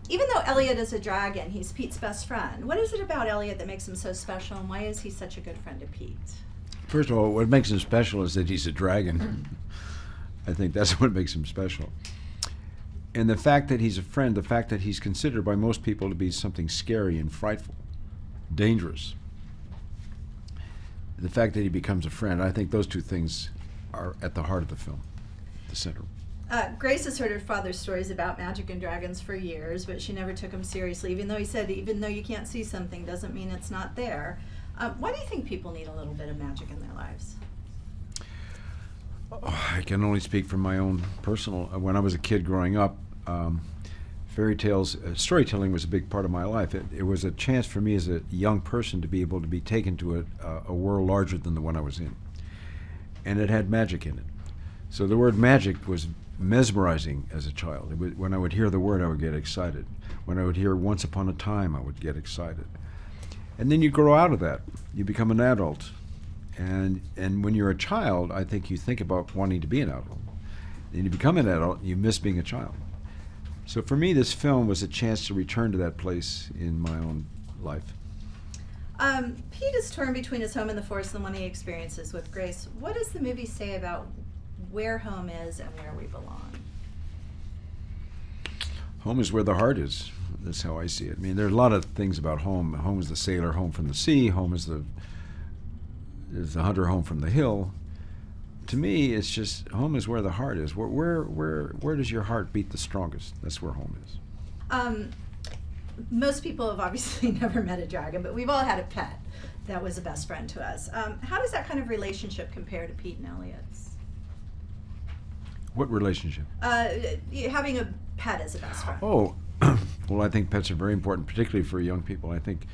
Even though Elliot is a dragon, he's Pete's best friend. What is it about Elliot that makes him so special, and why is he such a good friend to Pete? First of all, what makes him special is that he's a dragon. I think that's what makes him special. And the fact that he's a friend, the fact that he's considered by most people to be something scary and frightful, dangerous, the fact that he becomes a friend, I think those two things are at the heart of the film, the center. Grace has heard her father's stories about magic and dragons for years, but she never took him seriously, even though he said, even though you can't see something doesn't mean it's not there. Why do you think people need a little bit of magic in their lives? Oh, I can only speak from my own personal, when I was a kid growing up, fairy tales, storytelling was a big part of my life. It was a chance for me as a young person to be able to be taken to a world larger than the one I was in. And it had magic in it. So the word magic was mesmerizing as a child. When I would hear the word, I would get excited. When I would hear once upon a time, I would get excited. And then you grow out of that. You become an adult. And when you're a child, I think you think about wanting to be an adult. And you become an adult, you miss being a child. So for me, this film was a chance to return to that place in my own life. Pete is torn between his home in the forest and the one he experiences with Grace. What does the movie say about where home is and where we belong? Home is where the heart is. That's how I see it. I mean, there are a lot of things about home. Home is the sailor home from the sea. Home is the hunter home from the hill. To me, it's just home is where the heart is. Where does your heart beat the strongest? That's where home is. Most people have obviously never met a dragon, but we've all had a pet that was a best friend to us. How does that kind of relationship compare to Pete and Elliot's? What relationship? Having a pet as a best friend. Oh, well, I think pets are very important, particularly for young people. I think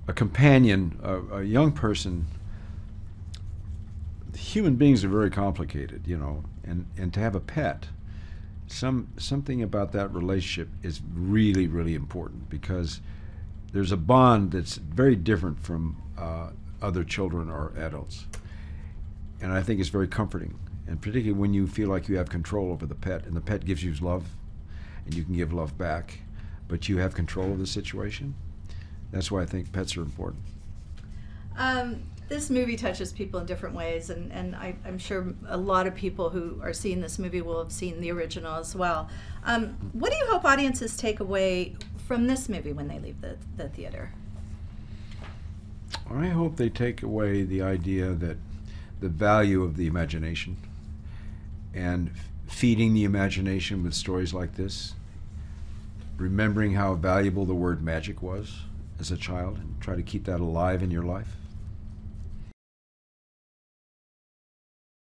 a companion, a young person, human beings are very complicated, you know, and to have a pet, something about that relationship is really, really important, because there's a bond that's very different from other children or adults. And I think it's very comforting. And particularly when you feel like you have control over the pet, and the pet gives you love, and you can give love back, but you have control of the situation. That's why I think pets are important. This movie touches people in different ways, and I'm sure a lot of people who are seeing this movie will have seen the original as well. What do you hope audiences take away from this movie when they leave the theater? I hope they take away the idea that the value of the imagination, and feeding the imagination with stories like this, remembering how valuable the word magic was as a child, and try to keep that alive in your life.